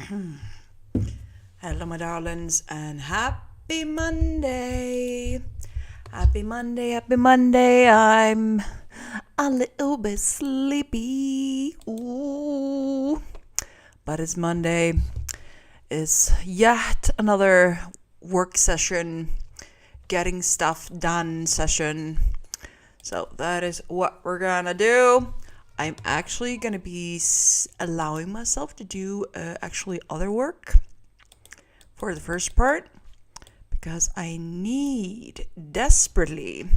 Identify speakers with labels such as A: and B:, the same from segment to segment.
A: Hello, my darlings, and happy Monday. Happy Monday, happy Monday. I'm a little bit sleepy. Ooh. But it's Monday. It's yet another work session, getting stuff done session. So that is what we're gonna do. I'm actually gonna be allowing myself to do actually other work for the first part because I need desperately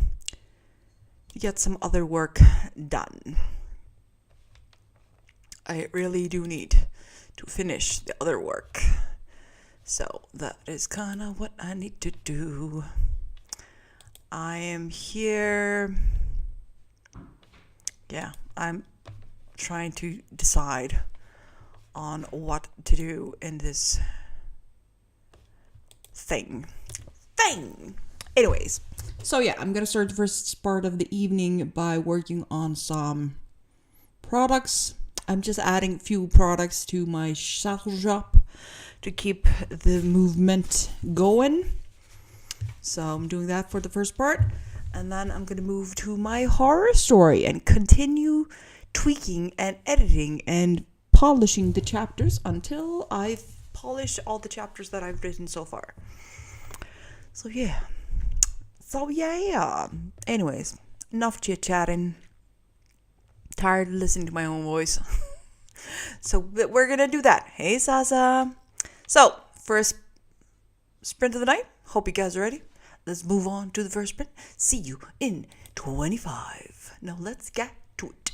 A: to get some other work done. I really do need to finish the other work. So that is kind of what I need to do. I am here. Yeah, I'm trying to decide on what to do in this thing. Anyways, so yeah, I'm gonna start the first part of the evening by working on some products. I'm just adding a few products to my saddle shop to keep the movement going. So I'm doing that for the first part. And then I'm going to move to my horror story and continue tweaking and editing and polishing the chapters until I've polished all the chapters that I've written so far. So yeah. Anyways, enough chit-chatting. Tired of listening to my own voice. So we're going to do that. Hey, Sasa. So, first sprint of the night. Hope you guys are ready. Let's move on to the first sprint. See you in 25. Now let's get to it.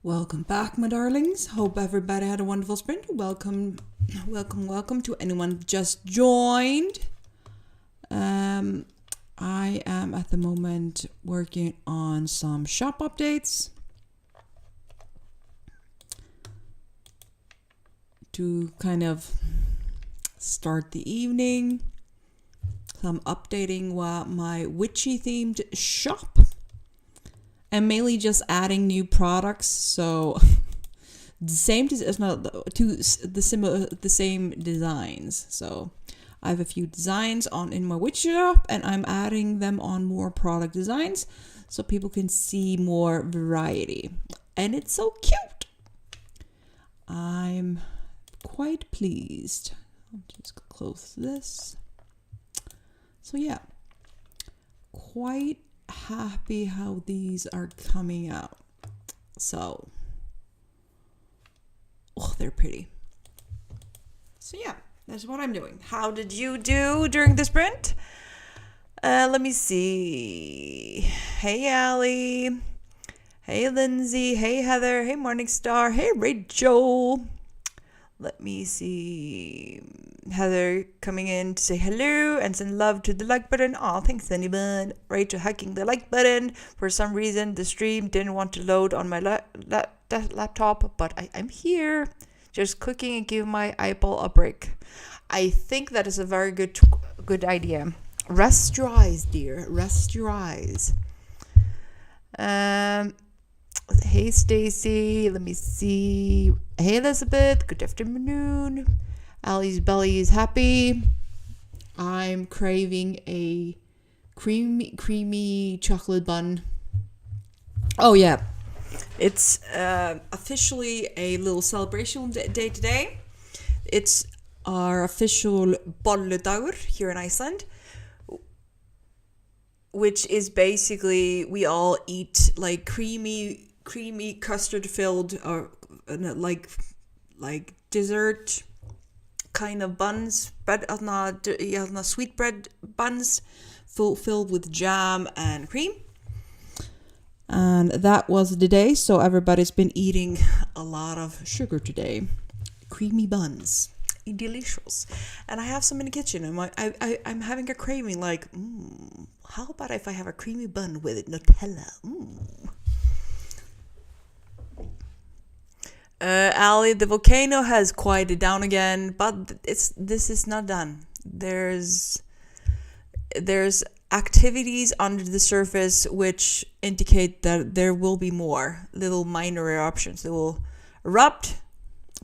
A: Welcome back, my darlings. Hope everybody had a wonderful sprint. Welcome to anyone just joined. I am at the moment working on some shop updates to kind of start the evening. So I'm updating my witchy themed shop. And mainly just adding new products, so the same designs. So I have a few designs in my witch shop, and I'm adding them on more product designs, so people can see more variety. And it's so cute. I'm quite pleased. I'll just close this. So yeah, quite happy how these are coming out. So they're pretty. So yeah, that's what I'm doing. How did you do during the sprint? Let me see. Hey Allie, hey Lindsay, hey Heather, hey Morningstar, hey Rachel. Let me see. Heather coming in to say hello and send love to the like button. Oh, thanks anyone. Rachel hacking the like button. For some reason, the stream didn't want to load on my laptop, but I'm here. Just cooking and giving my eyeball a break. I think that is a very good idea. Rest your eyes, dear. Rest your eyes. Hey Stacy, let me see. Hey Elizabeth, good afternoon. Allie's belly is happy. I'm craving a creamy chocolate bun. Oh yeah, it's officially a little celebration day today. It's our official bolledagur here in Iceland, which is basically we all eat like creamy custard filled or like dessert kind of buns, but sweet bread buns filled with jam and cream. And that was the day, so everybody's been eating a lot of sugar today. Creamy buns, delicious. And I have some in the kitchen, and I'm having a craving like, how about if I have a creamy bun with Nutella? Allie, the volcano has quieted down again, but this is not done. There's activities under the surface which indicate that there will be more little minor eruptions. They will erupt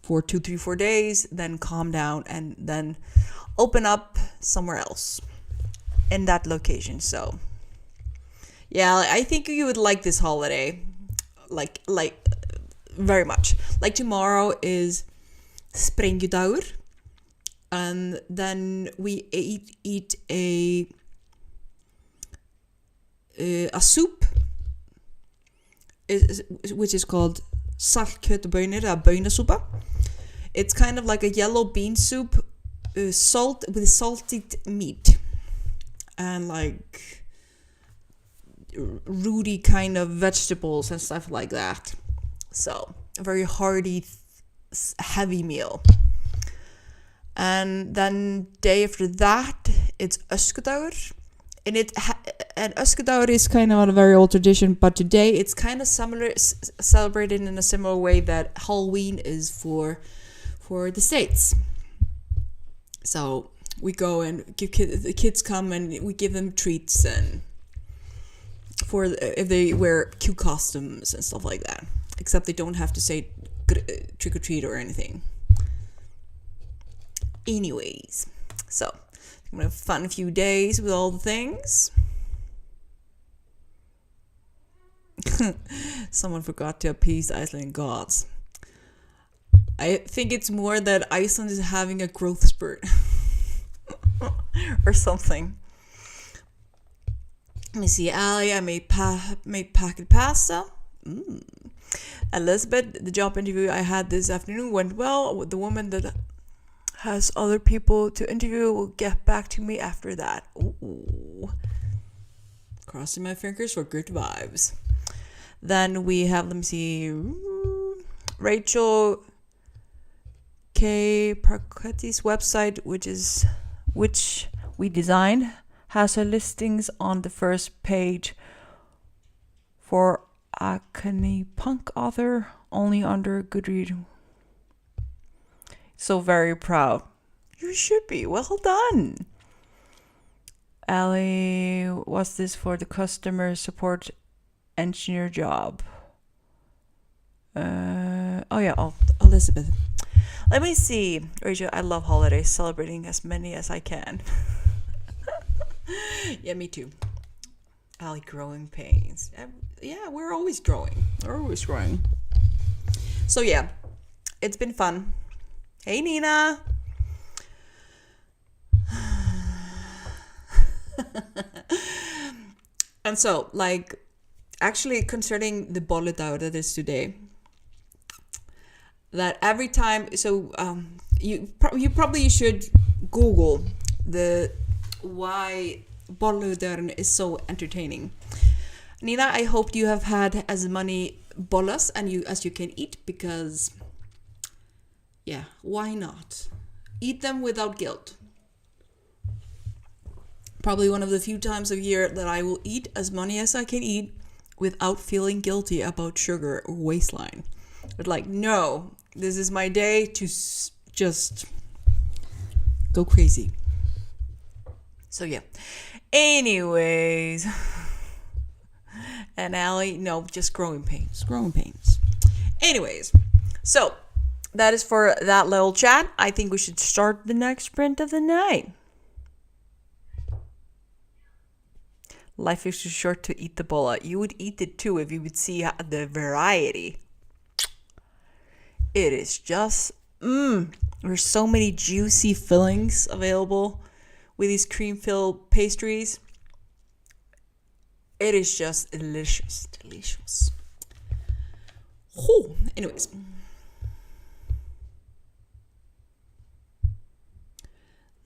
A: for 2, 3, 4 days, then calm down, and then open up somewhere else in that location. So yeah, I think you would like this holiday, like very much. Like tomorrow is Sprengjudagur, and then we eat a soup which is called saltkjötabönir or bönasúpa. It's kind of like a yellow bean soup, salt with salted meat and like rooty kind of vegetables and stuff like that. So a very hearty, heavy meal. And then day after that, it's Öskudagur. And Öskudagur is kind of a very old tradition, but today it's kind of similar, celebrated in a similar way that Halloween is for the States. So we go and the kids come and we give them treats and if they wear cute costumes and stuff like that. Except they don't have to say trick or treat or anything. Anyways, so I'm gonna have a fun few days with all the things. Someone forgot to appease the Icelandic gods. I think it's more that Iceland is having a growth spurt or something. Let me see, Allie, I made packet pasta. Elizabeth, the job interview I had this afternoon went well. The woman that has other people to interview will get back to me after that. Ooh. Crossing my fingers for good vibes. Then we have, let me see, Rachel K. Parketti's website, which we designed, has her listings on the first page for a Canny punk author, only under Goodreads. So very proud. You should be. Well done. Allie, what's this for the customer support engineer job? Elizabeth. Let me see. Rachel, I love holidays, celebrating as many as I can. Yeah, me too. Allie, growing pains. Yeah, we're always growing. So yeah, it's been fun. Hey, Nina. And so, actually concerning the bolledag that is today, that every time, you probably should Google why bolledag is so entertaining. Nina, I hope you have had as many bollas as you can eat, because yeah, why not? Eat them without guilt. Probably one of the few times of year that I will eat as many as I can eat without feeling guilty about sugar or waistline. But no, this is my day to just go crazy. So yeah. Anyways. And Allie, no, just growing pains. Anyways, so that is for that little chat. I think we should start the next sprint of the night. Life is too short to eat the bolla. You would eat it too if you would see the variety. It is just, there's so many juicy fillings available with these cream-filled pastries. It is just delicious. Oh, anyways.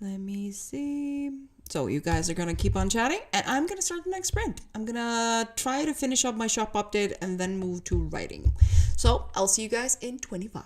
A: Let me see. So you guys are going to keep on chatting, and I'm going to start the next sprint. I'm going to try to finish up my shop update and then move to writing. So I'll see you guys in 25.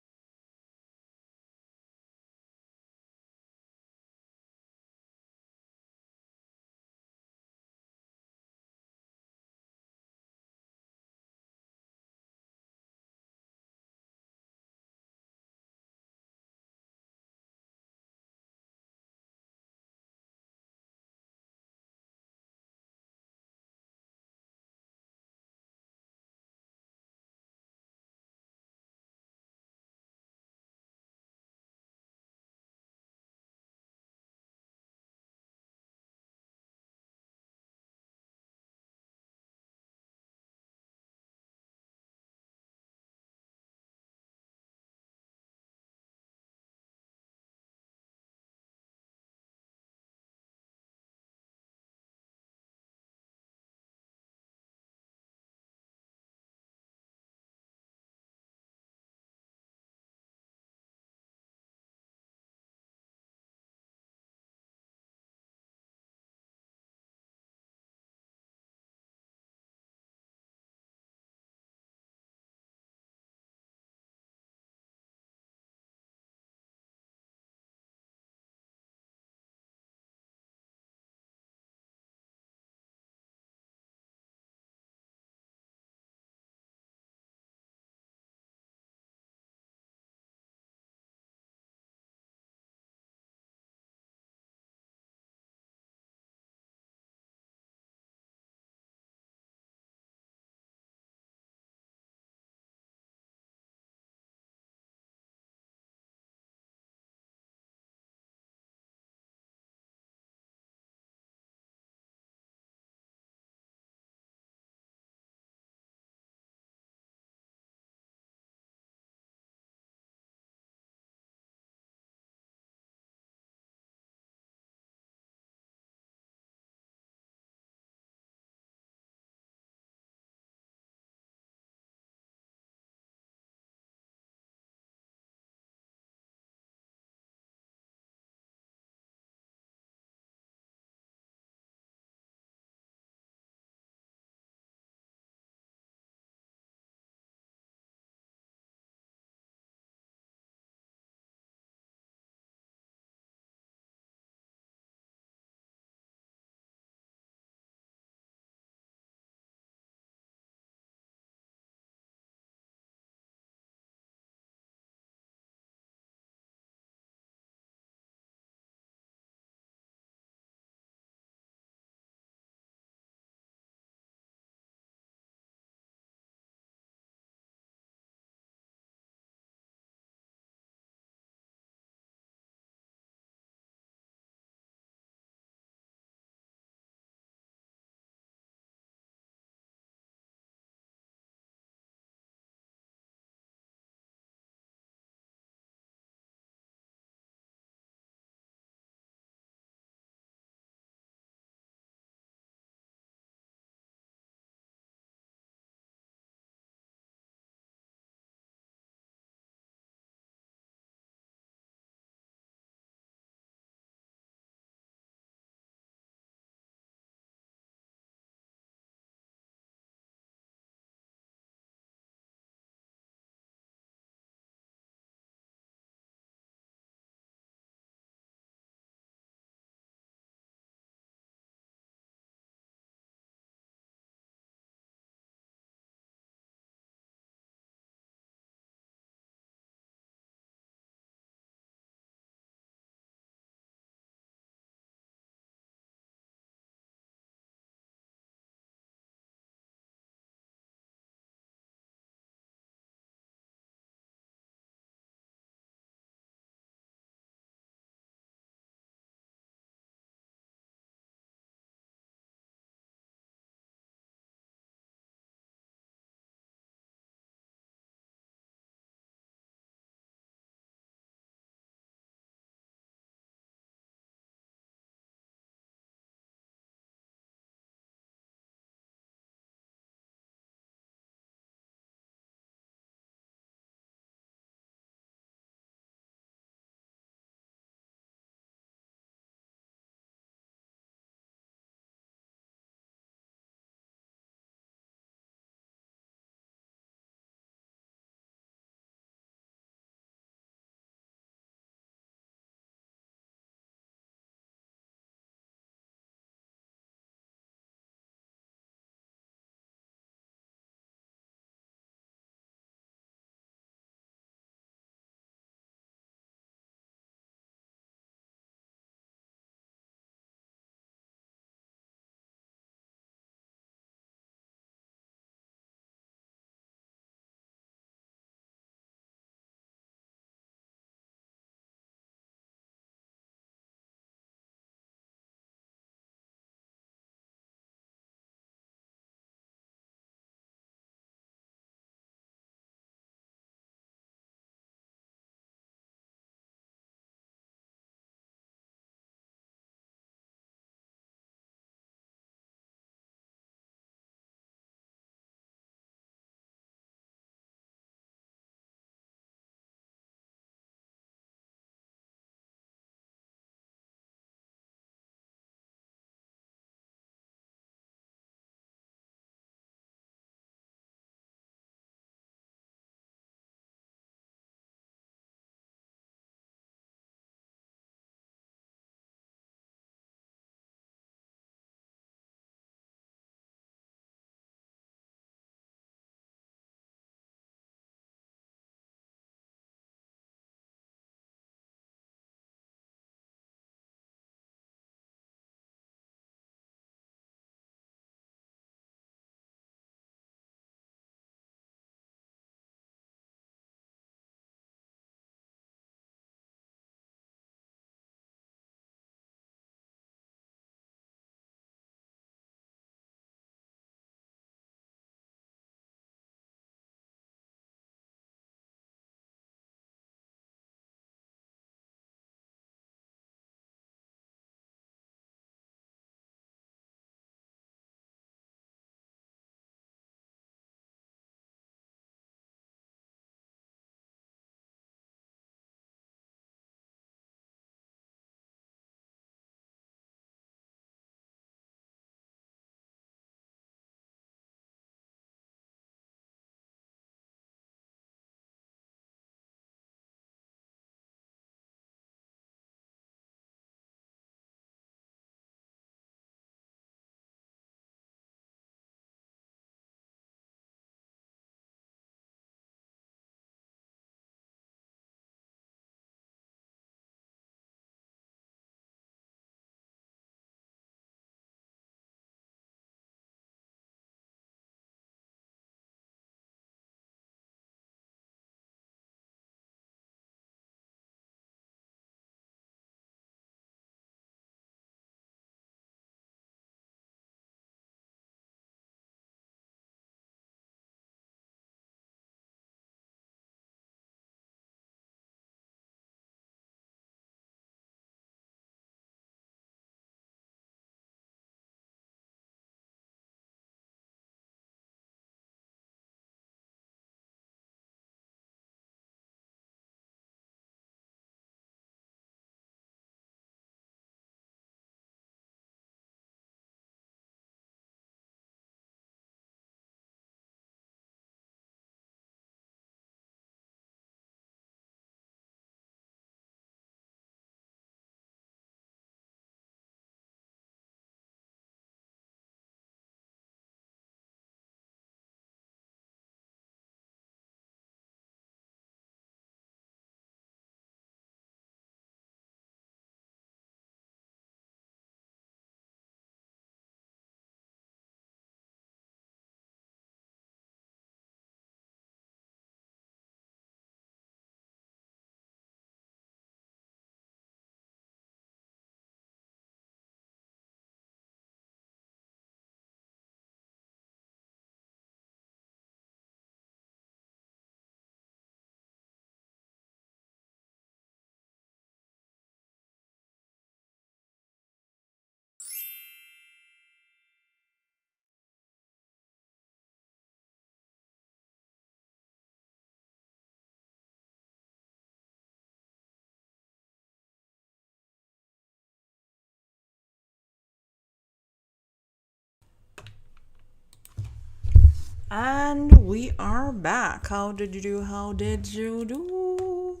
A: And we are back. How did you do? How did you do?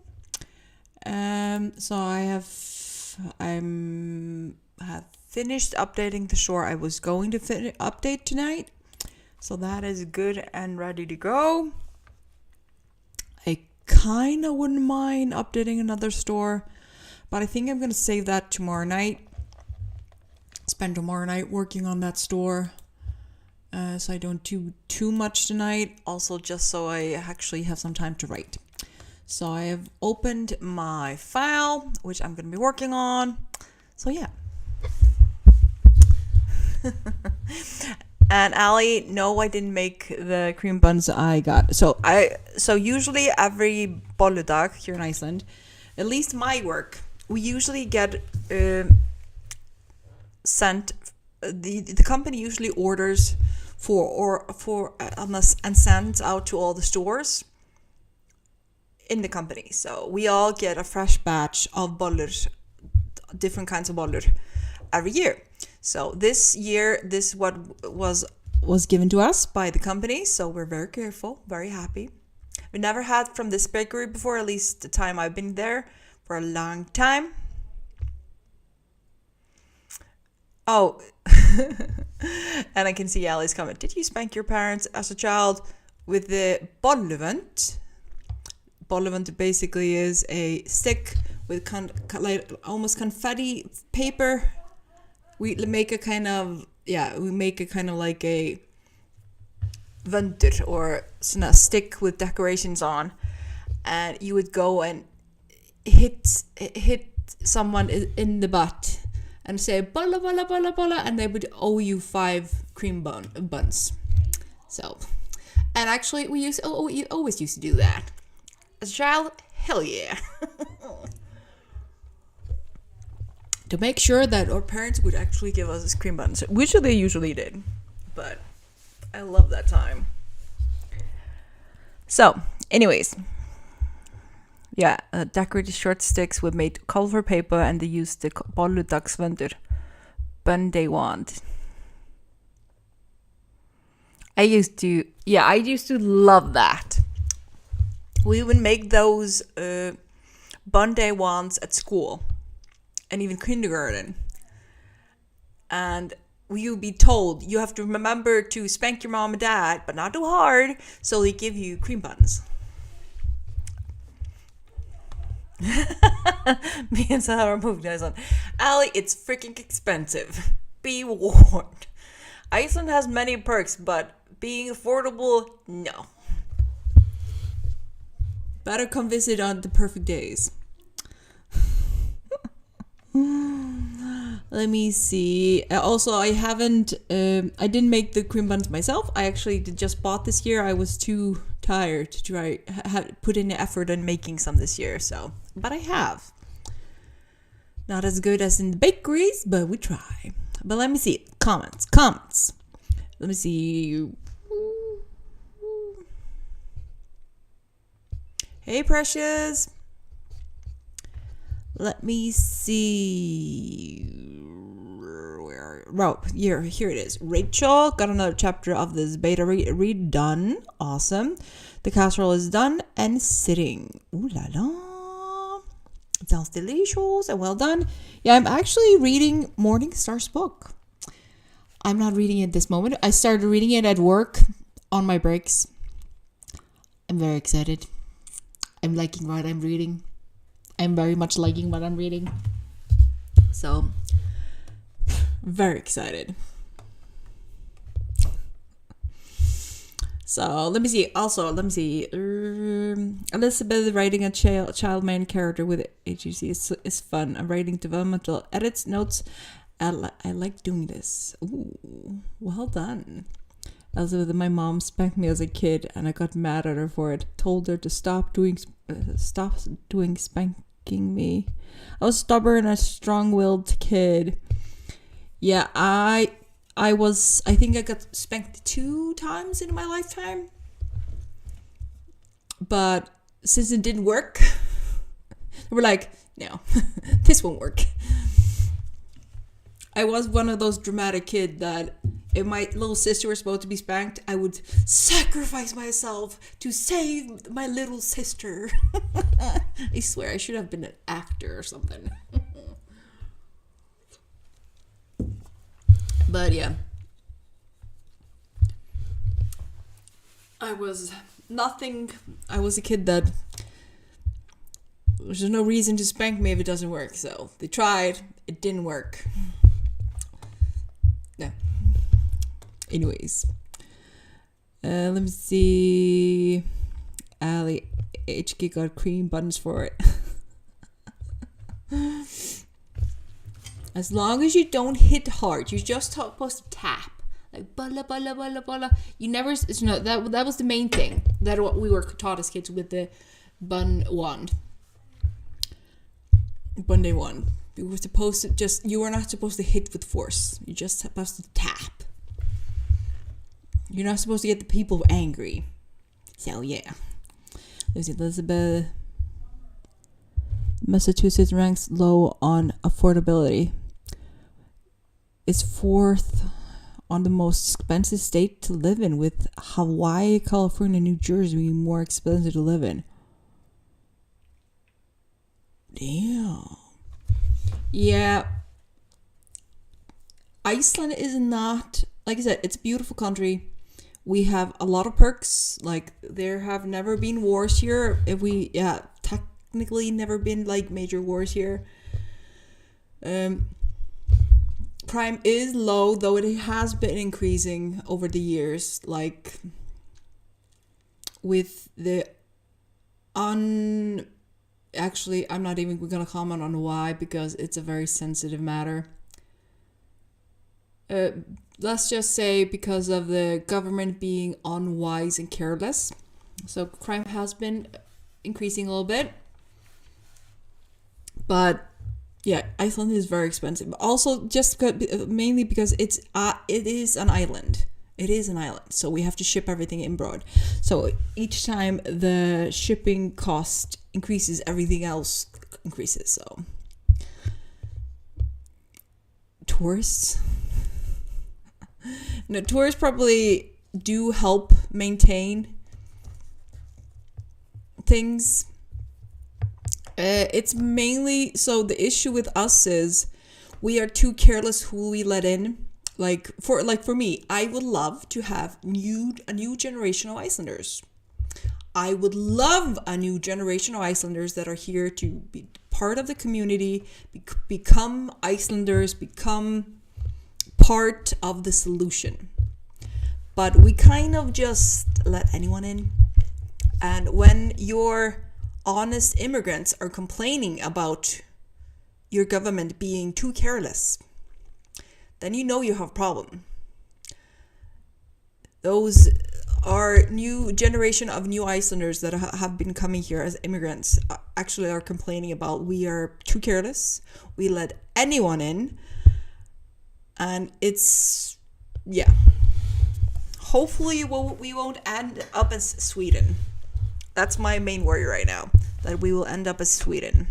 A: So have finished updating the store I was going to update tonight. So that is good and ready to go. I kind of wouldn't mind updating another store, but I think I'm going to save that tomorrow night. Spend tomorrow night working on that store. So I don't do too much tonight. Also, just so I actually have some time to write. So I have opened my file, which I'm going to be working on. So yeah. And Ali, no, I didn't make the cream buns I got. So usually every bolledag here in Iceland, at least my work, we usually get sent. The company usually orders for and sends out to all the stores in the company. So we all get a fresh batch of boller, different kinds of boller, every year. So this year, this what was given to us by the company. So we're very careful, very happy. We never had from this bakery before, at least the time I've been there for a long time. Oh, and I can see Ali's comment. Did you spank your parents as a child with the bollevant? Bollevant basically is a stick with like almost confetti paper. We make a kind of like a vunter or a stick with decorations on, and you would go and hit someone in the butt and say bolla bolla bolla bolla, and they would owe you 5 cream buns. So, and actually we always used to do that as a child. Hell yeah. To make sure that our parents would actually give us cream buns, which they usually did. But I love that time. So, anyways. Yeah, decorated short sticks with made colorful paper, and they used the bolludagsvöndur, bun they want. I used to love that. We would make those bun day wands at school. And even kindergarten. And you would be told, you have to remember to spank your mom and dad, but not too hard, so they give you cream buns. Me and Sarah moved to Iceland. Ali, it's freaking expensive. Be warned. Iceland has many perks, but being affordable, no. Better come visit on the perfect days. Let me see. Also, I didn't make the cream buns myself. I actually just bought this year. I was too tired to try put in the effort on making some this year. So, but I have. Not as good as in the bakeries, but we try. But let me see. Comments. Let me see. Hey, Precious. Let me see. Here it is. Rachel got another chapter of this beta read done. Awesome. The casserole is done and sitting. Ooh la la. It sounds delicious and well done. Yeah, I'm actually reading Morningstar's book. I'm not reading it this moment. I started reading it at work on my breaks. I'm very excited. I'm liking what I'm reading. I'm very much liking what I'm reading. So, very excited. So, let me see. Also, Elizabeth writing a child main character with HEC is fun. I'm writing developmental edits, notes. I like doing this. Ooh, well done. Elizabeth, my mom spanked me as a kid, and I got mad at her for it. Told her to stop doing spanking me. I was stubborn and strong-willed kid. Yeah, I think I got spanked 2 times in my lifetime. But since it didn't work, we're like, no, this won't work. I was one of those dramatic kids that if my little sister was supposed to be spanked, I would sacrifice myself to save my little sister. I swear I should have been an actor or something. But yeah, I was a kid that there's no reason to spank me if it doesn't work. So they tried, it didn't work. Yeah. Anyways, let me see. Ali HK got cream buttons for it. As long as you don't hit hard, you're just supposed to tap. Like bala bala bala bala. You never. That was the main thing. That what we were taught as kids with the Bunday wand. You were supposed to you were not supposed to hit with force. You're just supposed to tap. You're not supposed to get the people angry. So yeah. There's Elizabeth. Massachusetts ranks low on affordability. It's 4th on the most expensive state to live in, with Hawaii, California, and New Jersey being more expensive to live in. Damn. Yeah. Iceland is not, like I said, it's a beautiful country. We have a lot of perks. Like, there have never been wars here. Technically never been like major wars here. Crime is low, though it has been increasing over the years. Like, with the actually, I'm not even going to comment on why, because it's a very sensitive matter. Let's just say because of the government being unwise and careless. So crime has been increasing a little bit. But yeah, Iceland is very expensive. Also, just mainly because it is an island. It is an island, so we have to ship everything inboard. So each time the shipping cost increases, everything else increases. So tourists probably do help maintain things. It's mainly, so the issue with us is we are too careless who we let in. Like for me, I would love to have a new generation of Icelanders. I would love a new generation of Icelanders that are here to be part of the community, become Icelanders, become part of the solution. But we kind of just let anyone in. And when your honest immigrants are complaining about your government being too careless, then you know you have a problem. Those are new generation of new Icelanders that have been coming here as immigrants actually are complaining about we are too careless, we let anyone in, and it's, yeah. Hopefully we won't end up as Sweden. That's my main worry right now, that we will end up as Sweden.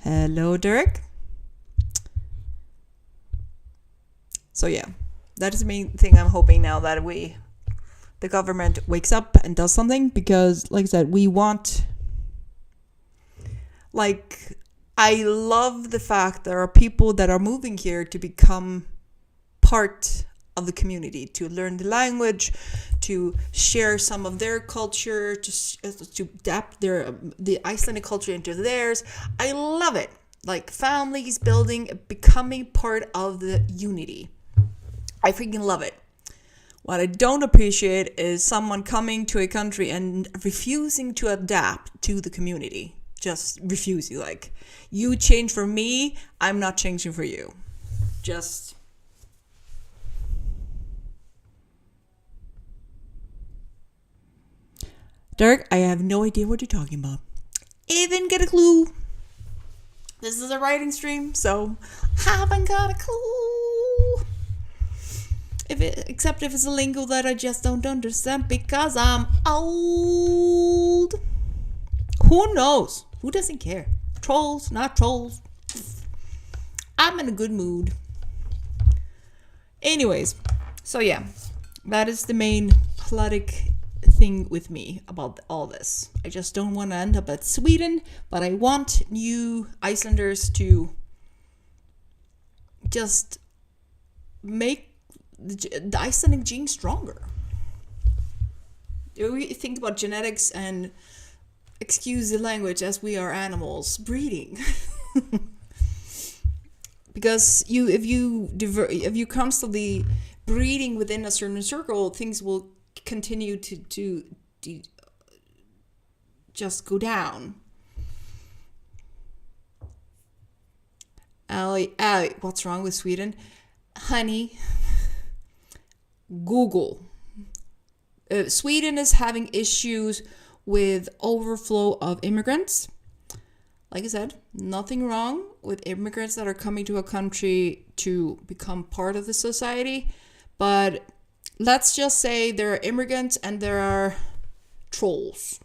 A: Hello, Dirk. So yeah, that is the main thing I'm hoping now, that the government wakes up and does something, because like I said, we want, like, I love the fact there are people that are moving here to become part of the community, to learn the language, to share some of their culture, to adapt the Icelandic culture into theirs. I love it. Like, families building, becoming part of the unity. I freaking love it. What I don't appreciate is someone coming to a country and refusing to adapt to the community. Just refusing. Like, you change for me, I'm not changing for you. Just... Dirk, I have no idea what you're talking about. Even get a clue. This is a writing stream, so haven't got a clue. Except if it's a lingo that I just don't understand because I'm old. Who knows? Who doesn't care? Trolls, not trolls. I'm in a good mood. Anyways, so yeah, that is the main politic thing with me about all this. I just don't want to end up at Sweden, but I want new Icelanders to just make the Icelandic gene stronger. We think about genetics and, excuse the language, as we are animals breeding. Because if you constantly breeding within a certain circle, things will continue to just go down. Allie, what's wrong with Sweden? Honey, Google. Sweden is having issues with overflow of immigrants. Like I said, nothing wrong with immigrants that are coming to a country to become part of the society. But let's just say there are immigrants and there are trolls.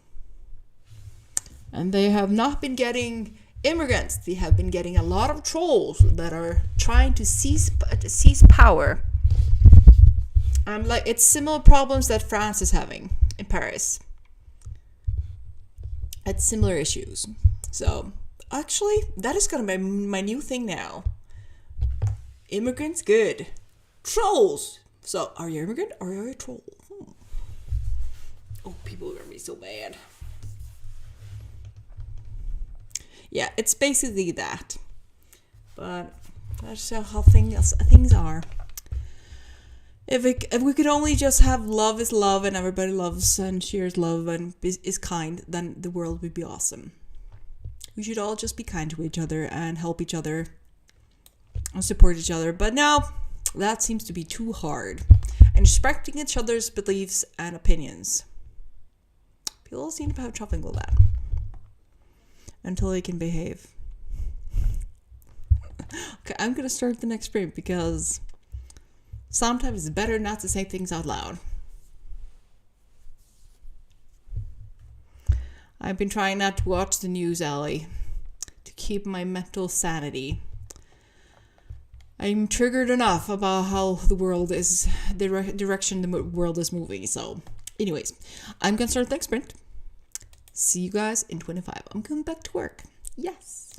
A: And they have not been getting immigrants. They have been getting a lot of trolls that are trying to seize power. Like, it's similar problems that France is having in Paris. It's similar issues. So, actually, that is going to be my new thing now. Immigrants, good. Trolls. So, are you an immigrant or are you a troll? Oh, people are going to be so bad. Yeah, it's basically that. But that's how things are. If we could only just have love is love and everybody loves and shares love and is kind, then the world would be awesome. We should all just be kind to each other and help each other and support each other. But no, that seems to be too hard. And respecting each other's beliefs and opinions. People seem to have trouble with that. Until they can behave. Okay, I'm going to start the next sprint because sometimes it's better not to say things out loud. I've been trying not to watch the news, Allie, to keep my mental sanity. I'm triggered enough about how the world is, the direction the world is moving. So, anyways, I'm going to start the next sprint. See you guys in 25. I'm going back to work. Yes.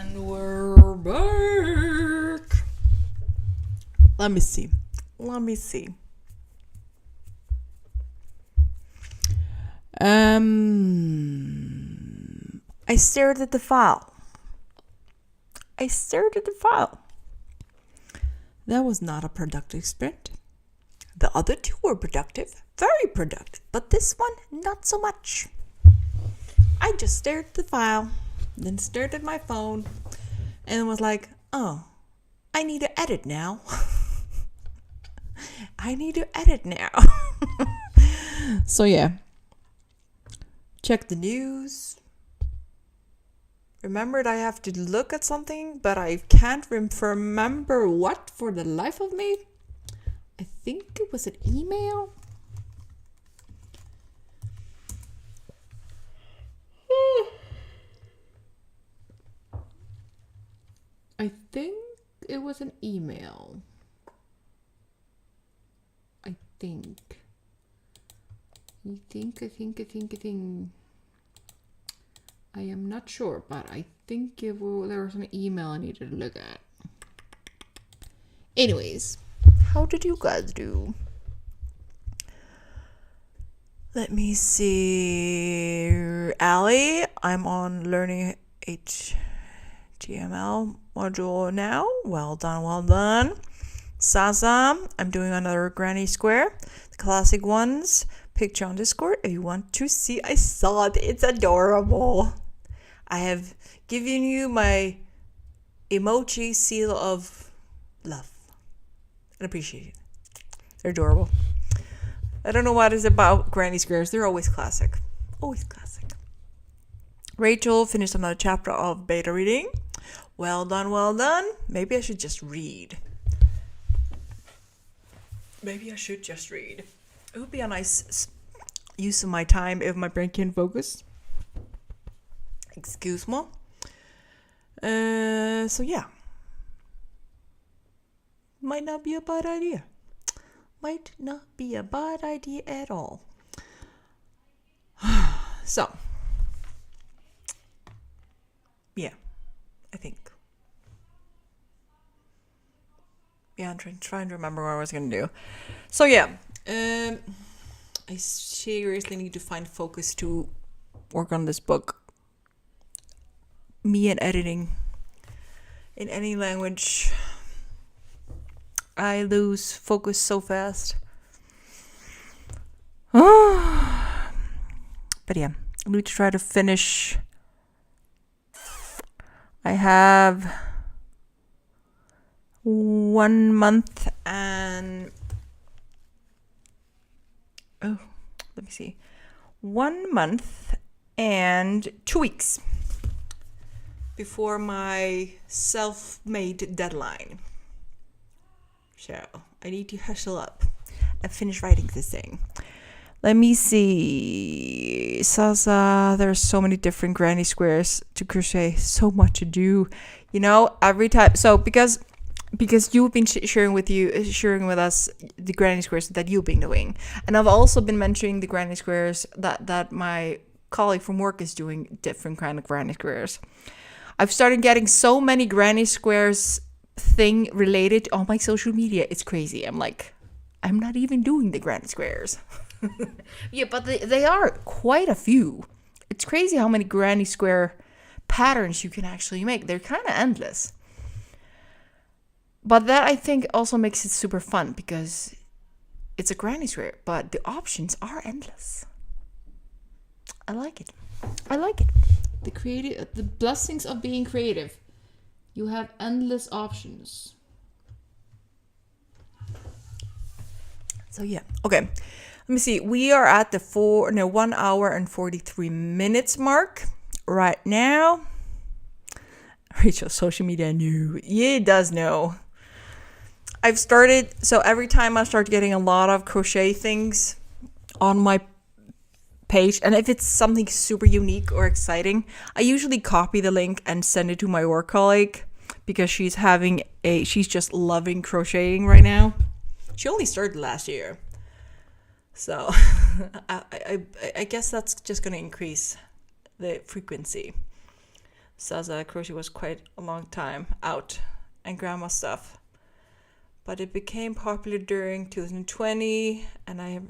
A: And we're back. Let me see. I stared at the file. That was not a productive sprint. The other two were productive, very productive, but this one, not so much. I just stared at the file, then stared at my phone, and was like, oh, I need to edit now. So yeah, check the news. Remembered I have to look at something, but I can't remember what for the life of me. I think it was an email. I think it was an email. I think. I am not sure, but I think there was an email I needed to look at. Anyways, how did you guys do? Let me see. Allie, I'm on learning HTML module now. Well done. Sasa, I'm doing another granny square. The classic ones. Picture on Discord if you want to see. I saw it. It's adorable. I have given you my emoji seal of love and appreciation. They're adorable. I don't know what it's about granny squares. They're always classic. Rachel finished another chapter of beta reading. Well done. Maybe I should just read. It would be a nice use of my time if my brain can focus. Excuse me. So yeah. Might not be a bad idea at all. So. Yeah. I think. Yeah, I'm trying to remember what I was going to do. So yeah. I seriously need to find focus to work on this book. Me and editing in any language, I lose focus so fast. But yeah, I need to try to finish. I have 1 month and 1 month and 2 weeks before my self-made deadline. So I need to hustle up and finish writing this thing. Let me see. Sasa, there's so many different granny squares to crochet. So much to do. Every time. So because you've been sharing with us the granny squares that you've been doing. And I've also been mentioning the granny squares that my colleague from work is doing, different kind of granny squares. I've started getting so many granny squares thing related on my social media. It's crazy. I'm like, I'm not even doing the granny squares. Yeah, but they are quite a few. It's crazy how many granny square patterns you can actually make. They're kind of endless. But that, I think, also makes it super fun because it's a granny square, but the options are endless. I like it. The blessings of being creative. You have endless options. So yeah, okay. Let me see. We are at the 1 hour and 43 minutes mark right now. Rachel, social media knew. Yeah, it does know. I've started, so every time I start getting a lot of crochet things on my page, and if it's something super unique or exciting, I usually copy the link and send it to my work colleague because she's just loving crocheting right now. She only started last year. So I guess that's just going to increase the frequency. says that crochet was quite a long time out and grandma stuff. But it became popular during 2020, and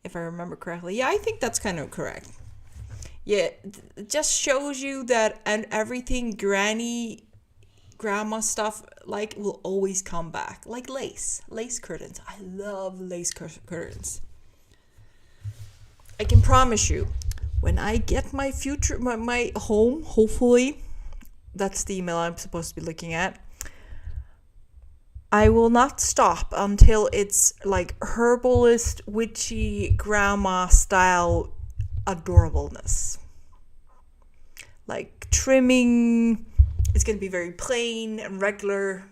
A: if I remember correctly, yeah, I think that's kind of correct. Yeah, it just shows you that and everything grandma stuff like will always come back, like lace curtains. I love lace curtains. I can promise you, when I get my home, hopefully, that's the email I'm supposed to be looking at, I will not stop until it's like herbalist, witchy, grandma style adorableness. Like trimming, it's going to be very plain and regular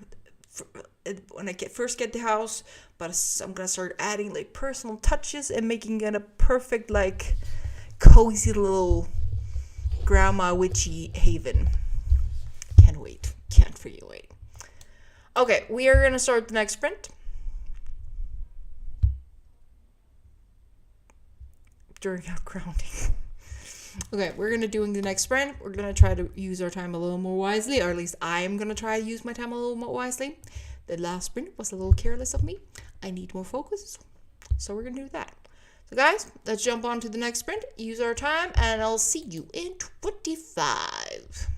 A: when I first get the house, but I'm going to start adding like personal touches and making it a perfect like cozy little grandma witchy haven. Can't wait. Can't freaking wait. Okay, we are going to start the next sprint. During our grounding. Okay, we're going to do the next sprint. We're going to try to use our time a little more wisely, or at least I am going to try to use my time a little more wisely. The last sprint was a little careless of me. I need more focus, so we're going to do that. So guys, let's jump on to the next sprint, use our time, and I'll see you in 25.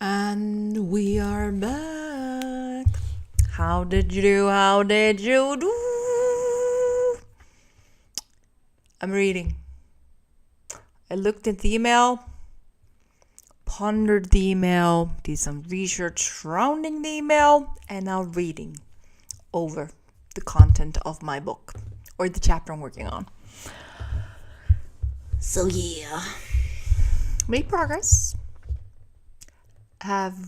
A: And we are back. How did you do? How did you do? I'm reading. I looked at the email, pondered the email, did some research surrounding the email, and now reading over the content of my book or the chapter I'm working on. So yeah, made progress. Have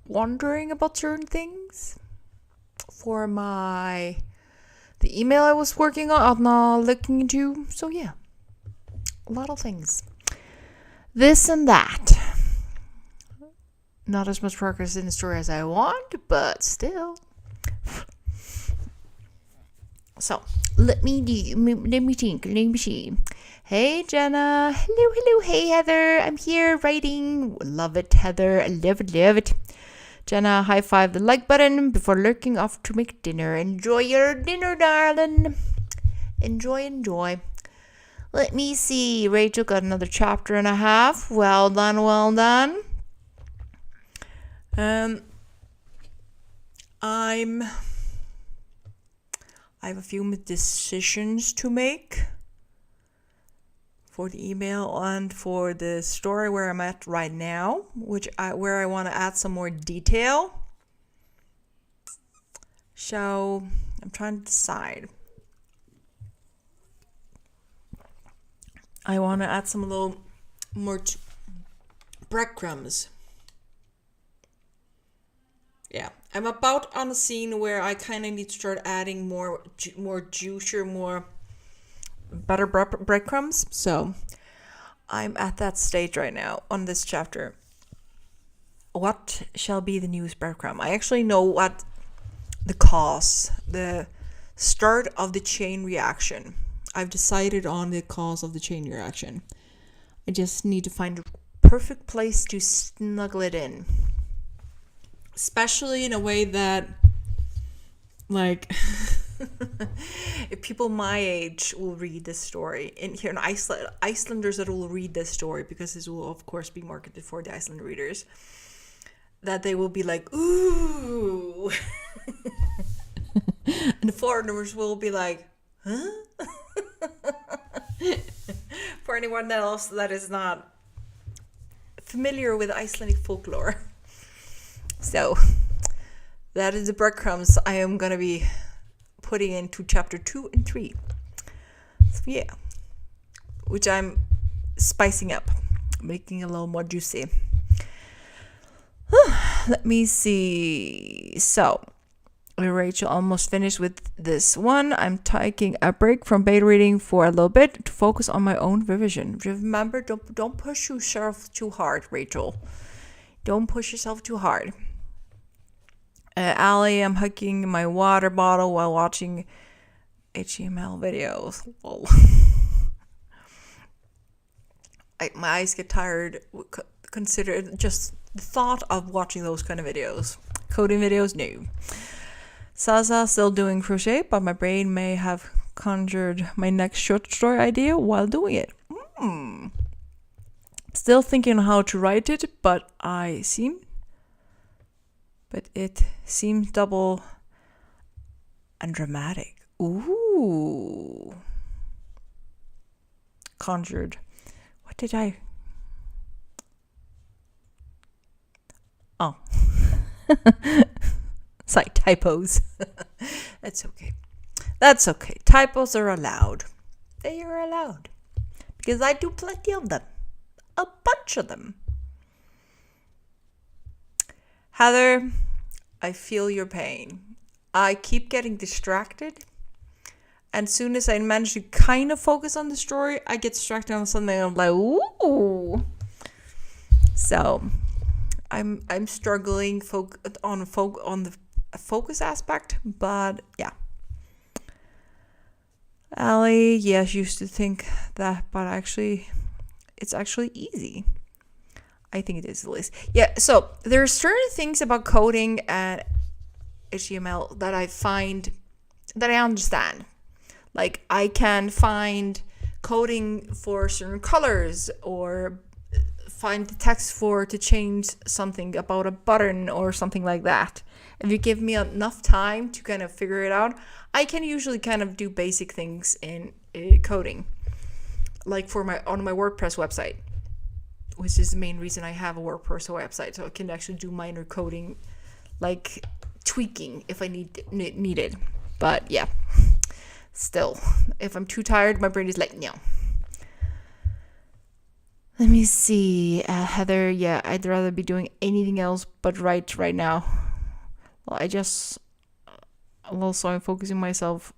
A: wondering about certain things for the email I was working on. I'm not looking into. So yeah, a lot of things. This and that. Not as much progress in the story as I want, but still. So let me see. Hey Jenna, hello, hey Heather, I'm here writing. Love it, Heather, I love it. Jenna, high five the like button before lurking off to make dinner. Enjoy your dinner, darling. Enjoy. Let me see. Rachel got another chapter and a half. Well done. I have a few decisions to make for the email and for the story where I'm at right now, where I want to add some more detail. So I'm trying to decide. I want to add some little more breadcrumbs. Yeah, I'm about on a scene where I kind of need to start adding more juicier, more better breadcrumbs. So I'm at that stage right now on this chapter. What shall be the newest breadcrumb? I actually know what the start of the chain reaction. I've decided on the cause of the chain reaction. I just need to find a perfect place to snuggle it in. Especially in a way that, like, if people my age will read this story, and here in Iceland, Icelanders that will read this story, because this will of course be marketed for the Iceland readers, that they will be like, ooh, and the foreigners will be like, huh? For anyone else that is not familiar with Icelandic folklore. So that is the breadcrumbs I am going to be putting into chapter 2 and 3. So yeah, which I'm spicing up, making it a little more juicy. Let me see. So Rachel almost finished with this one. I'm taking a break from beta reading for a little bit to focus on my own revision. Remember, don't push yourself too hard, Rachel. Don't push yourself too hard. Allie, I'm hugging my water bottle while watching HTML videos. My eyes get tired. Consider just the thought of watching those kind of videos. Coding videos, no. Sasa still doing crochet, but my brain may have conjured my next short story idea while doing it. Still thinking on how to write it, but it seems double and dramatic. Ooh. Conjured. What did I... Oh. It's like typos. That's okay. Typos are allowed. They are allowed. Because I do plenty of them. A bunch of them. Heather, I feel your pain. I keep getting distracted. And as soon as I manage to kind of focus on the story, I get distracted on something. I'm like, ooh. So I'm struggling on the focus aspect, but yeah. Allie, yes, used to think that, but it's actually easy. I think it is at least. Yeah, so there are certain things about coding and HTML that I find that I understand. Like, I can find coding for certain colors or find the text to change something about a button or something like that. If you give me enough time to kind of figure it out, I can usually kind of do basic things in coding, like on my WordPress website, which is the main reason I have a WordPress website, so I can actually do minor coding, like tweaking if I need it. But yeah, still, if I'm too tired, my brain is like, no. Let me see, Heather. Yeah, I'd rather be doing anything else but write right now. Well, I'm forcing myself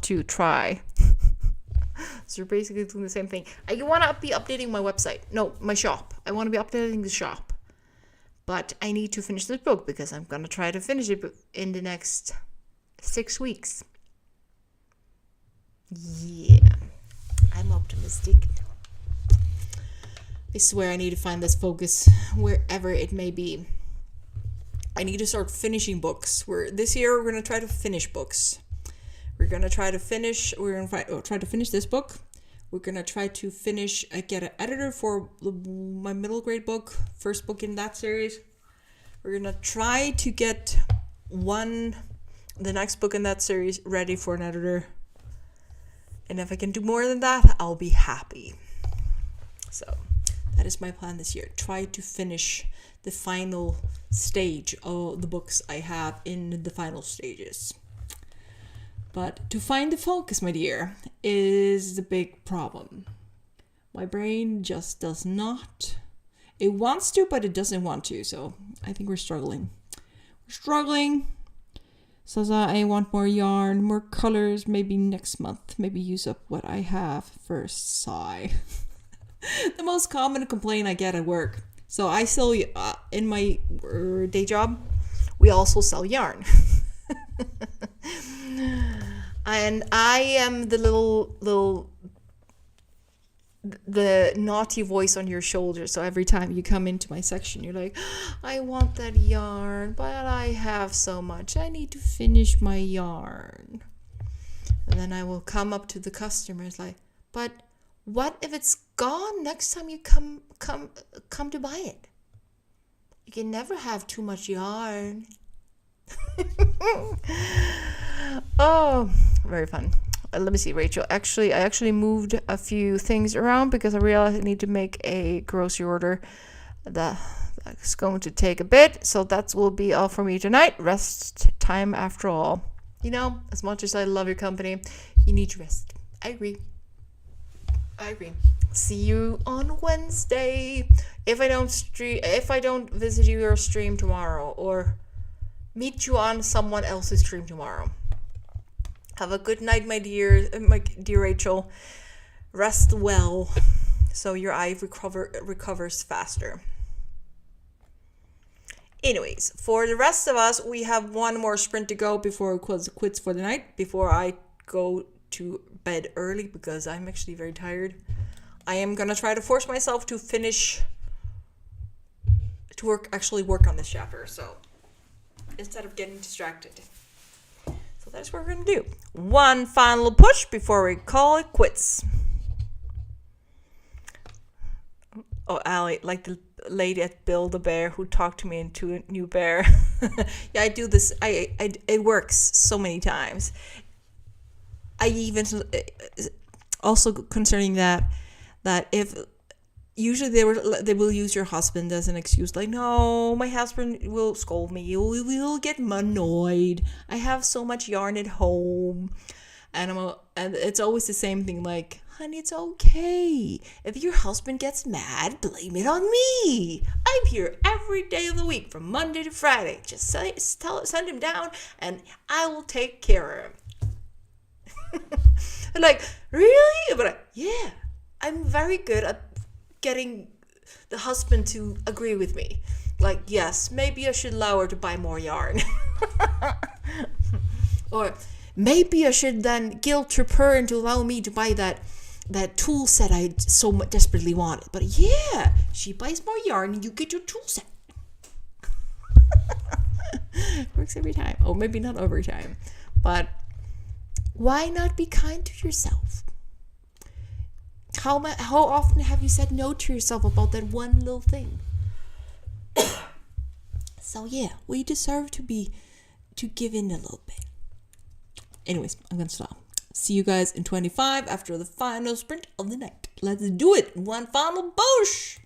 A: to try. So you're basically doing the same thing. I want to be updating my website. No, my shop. I want to be updating the shop. But I need to finish this book because I'm going to try to finish it in the next 6 weeks. Yeah, I'm optimistic. I swear I need to find this focus wherever it may be. I need to start finishing books. This year we're going to try to finish books. We're going to try to finish this book. We're going to try to get an editor for my middle grade book, first book in that series. We're going to try to get the next book in that series ready for an editor. And if I can do more than that, I'll be happy. So that is my plan this year. Try to finish the final stage of the books I have in the final stages. But to find the focus, my dear, is the big problem. My brain just does not. It wants to, but it doesn't want to. So I think we're struggling. Says I want more yarn, more colors, maybe next month. Maybe use up what I have first. Sigh. The most common complaint I get at work. So I sell, in my day job, we also sell yarn. And I am the the naughty voice on your shoulder. So every time you come into my section, you're like, I want that yarn, but I have so much. I need to finish my yarn. And then I will come up to the customers like, but what if it's gone next time you come to buy it? You can never have too much yarn. Oh, very fun. Let me see, Rachel. I actually moved a few things around because I realized I need to make a grocery order. That's going to take a bit, so that will be all for me tonight. Rest time after all. You know, as much as I love your company, you need to rest. I agree. See you on Wednesday. If I don't visit your stream tomorrow, or meet you on someone else's stream tomorrow. Have a good night, my dear Rachel. Rest well, so your eye recovers faster. Anyways, for the rest of us, we have one more sprint to go before it quits for the night. Before I go to bed early because I'm actually very tired. I am gonna try to force myself to work on this chapter. So instead of getting distracted. So that's what we're gonna do. One final push before we call it quits. Oh, Allie, like the lady at Build a Bear who talked to me into a new bear. Yeah, I do this. It works so many times. I even also concerning that if usually they will use your husband as an excuse, like, no, my husband will scold me, we'll get annoyed, I have so much yarn at home, and it's always the same thing, like, honey, it's okay, if your husband gets mad, blame it on me, I'm here every day of the week from Monday to Friday, just send him down and I will take care of him. Like, really? But yeah, I'm very good at getting the husband to agree with me. Like, yes, maybe I should allow her to buy more yarn. Or maybe I should then guilt trip her into allow me to buy that tool set I so desperately wanted. But yeah, she buys more yarn and you get your tool set. Works every time. Oh, maybe not every time. But why not be kind to yourself?
B: how often have you said no to yourself about that one little thing? So yeah, we deserve to give in a little bit. Anyways, I'm gonna stop. See you guys in 25 after the final sprint of the night. Let's do it. One final push.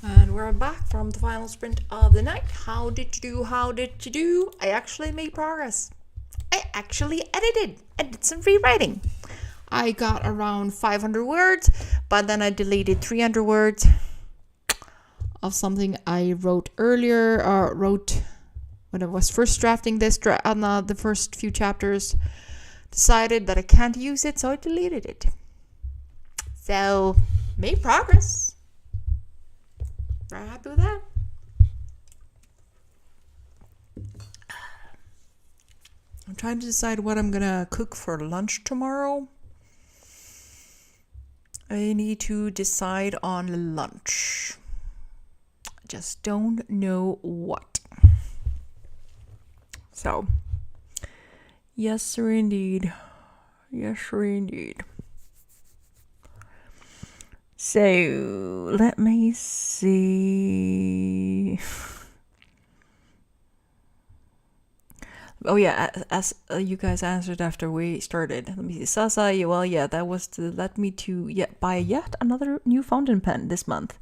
A: And we're back from the final sprint of the night. How did you do? How did you do? I actually made progress. I actually edited some rewriting. I got around 500 words, but then I deleted 300 words of something I wrote earlier, or wrote when I was first drafting this, the first few chapters. Decided that I can't use it, so I deleted it. So, made progress. Very happy with that. I'm trying to decide what I'm gonna cook for lunch tomorrow. I need to decide on lunch. I just don't know what. So, yes, sir, indeed. Yes, sir, indeed. So, let me see. Oh yeah, as you guys answered after we started. Let me see. Sasa, well, yeah, that was to let me to buy yet another new fountain pen this month.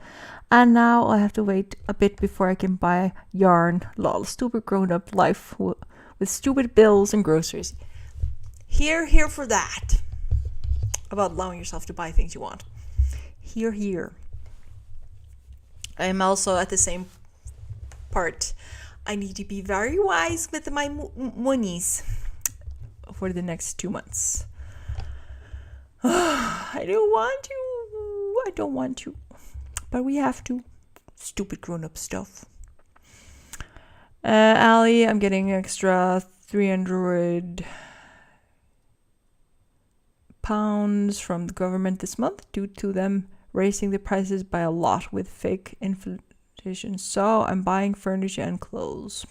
A: And now I have to wait a bit before I can buy yarn. Lol, stupid grown-up life with stupid bills and groceries. Here for that. About allowing yourself to buy things you want. Here. I am also at the same part. I need to be very wise with my monies for the next 2 months. I don't want to. But we have to. Stupid grown-up stuff. Ali, I'm getting extra 300 pounds from the government this month due to them raising the prices by a lot with fake inflation. So I'm buying furniture and clothes.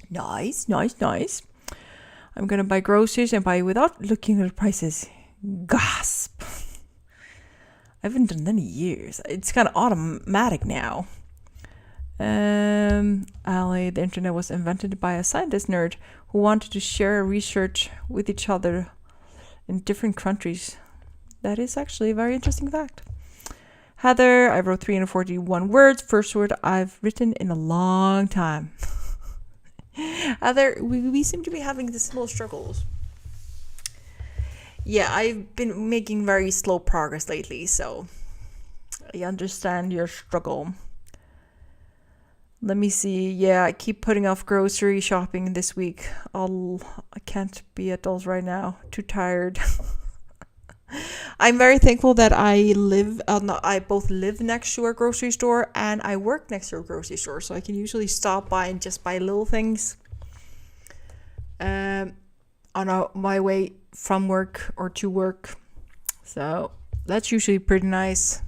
A: Nice. I'm gonna buy groceries and buy without looking at the prices. Gasp. I haven't done that in years. It's kind of automatic now. Ali, the internet was invented by a scientist nerd who wanted to share research with each other in different countries. That is actually a very interesting fact. Heather, I wrote 341 words. First word I've written in a long time. Heather, we seem to be having the small struggles. Yeah, I've been making very slow progress lately, so I understand your struggle. Let me see. Yeah, I keep putting off grocery shopping this week. I can't be at Dolls right now. Too tired. I'm very thankful that I both live next to a grocery store and I work next to a grocery store, so I can usually stop by and just buy little things on my way from work or to work. So that's usually pretty nice.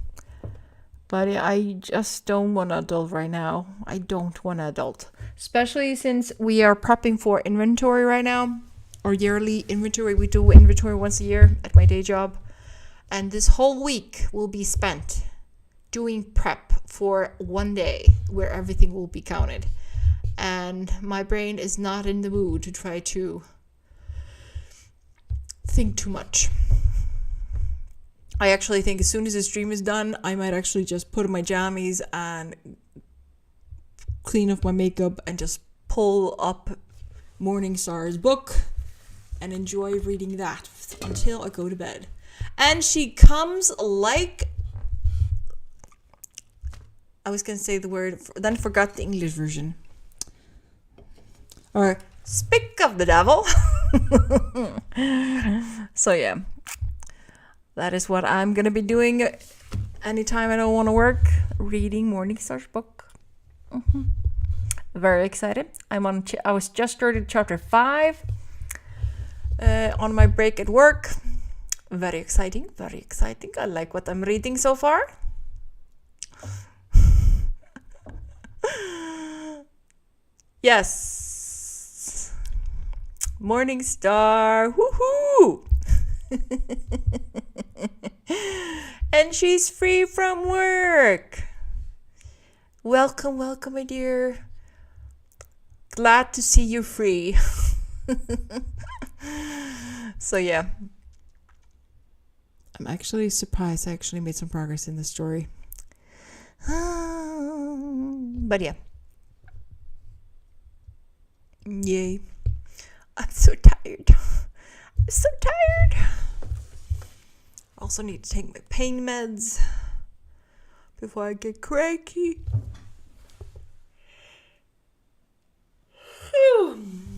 A: But I just don't want to adult right now. I don't want to adult. Especially since we are prepping for inventory right now. Or yearly inventory. We do inventory once a year at my day job. And this whole week will be spent doing prep for one day where everything will be counted. And my brain is not in the mood to try to think too much. I actually think as soon as this stream is done, I might actually just put on my jammies and clean off my makeup and just pull up Morningstar's book and enjoy reading that until I go to bed. And she comes like... I was going to say the word, then forgot the English version. Or, speak of the devil. So yeah. That is what I'm going to be doing anytime I don't want to work. Reading Morningstar's book. Mm-hmm. Very excited. I was just started chapter 5 on my break at work. Very exciting. I like what I'm reading so far. Yes. Morningstar. Woohoo! And she's free from work. Welcome, my dear. Glad to see you free. So yeah. I'm actually surprised I actually made some progress in the story. But yeah. Yay. I'm so tired. I'm so tired. Also need to take my pain meds before I get cranky.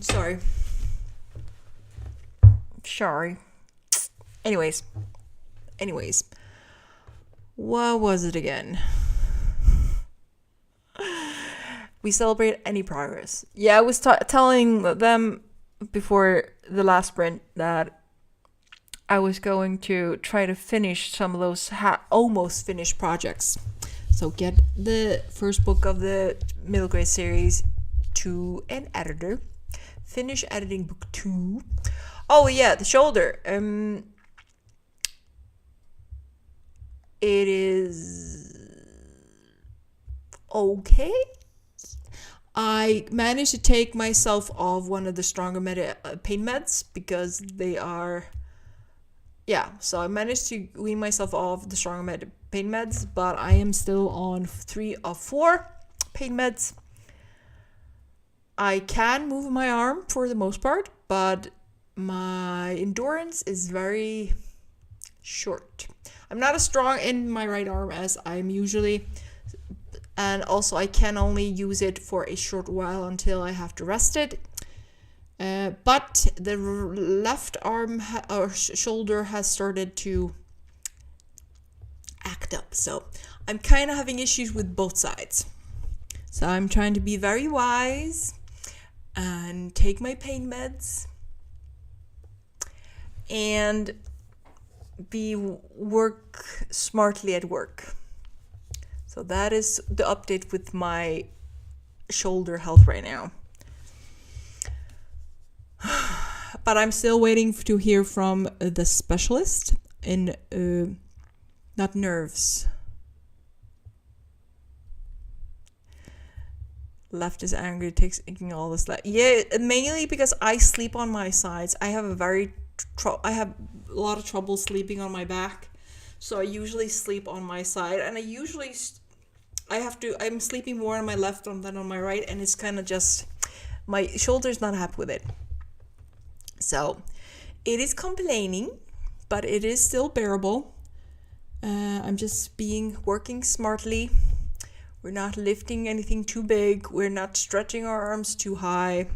A: Sorry. Anyways. What was it again? We celebrate any progress. Yeah, I was telling them before the last sprint that I was going to try to finish some of those almost finished projects. So get the first book of the middle grade series to an editor. Finish editing book 2. Oh yeah, the shoulder. It is okay. I managed to take myself off one of the stronger pain meds because they are... Yeah, so I managed to wean myself off the stronger pain meds, but I am still on 3 of 4 pain meds. I can move my arm for the most part, but my endurance is very short. I'm not as strong in my right arm as I'm usually, and also I can only use it for a short while until I have to rest it. But the left arm or shoulder has started to act up, so I'm kind of having issues with both sides. So I'm trying to be very wise and take my pain meds and work smartly at work. So that is the update with my shoulder health right now. But I'm still waiting to hear from the specialist in not nerves. Left is angry, taking all this. Yeah, mainly because I sleep on my sides. I have I have a lot of trouble sleeping on my back, so I usually sleep on my side, and I'm sleeping more on my left than on my right, and it's kind of just my shoulder's not happy with it. So it is complaining, but it is still bearable. I'm just working smartly. We're not lifting anything too big. We're not stretching our arms too high.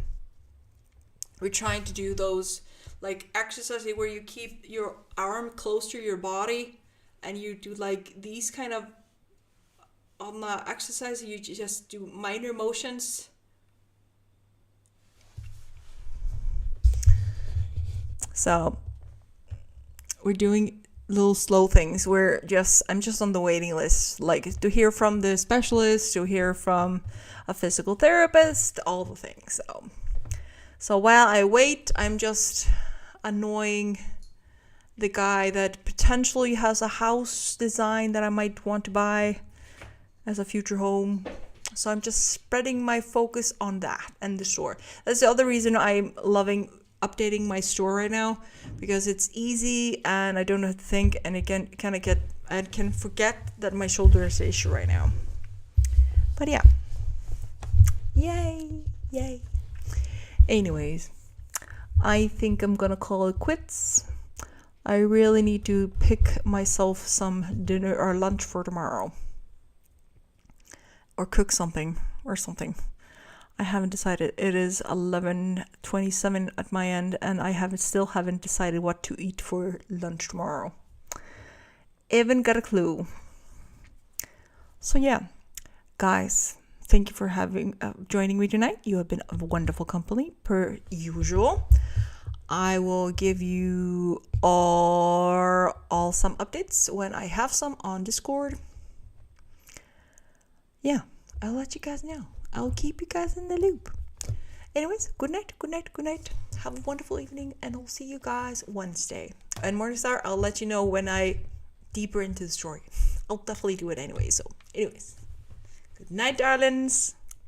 A: We're trying to do those like exercises where you keep your arm close to your body and you do like these kind of on the exercise. You just do minor motions. So we're doing little slow things. I'm just on the waiting list, like to hear from the specialist, to hear from a physical therapist, all the things. So while I wait, I'm just annoying the guy that potentially has a house design that I might want to buy as a future home. So I'm just spreading my focus on that and the store. That's the other reason I'm loving updating my store right now, because it's easy and I don't have to think, and I can forget that my shoulder is the issue right now. But yeah, yay. Anyways, I think I'm gonna call it quits. I really need to pick myself some dinner or lunch for tomorrow, or cook something or something. I haven't decided. It is 11:27 at my end, and I still haven't decided what to eat for lunch tomorrow. Even got a clue. So yeah, guys, thank you for joining me tonight. You have been a wonderful company per usual. I will give you all some updates when I have some on Discord. Yeah, I'll let you guys know. I'll keep you guys in the loop. Anyways, good night. Have a wonderful evening, and I'll see you guys Wednesday. And Morningstar, I'll let you know when I deeper into the story. I'll definitely do it anyway. So, anyways, good night, darlings.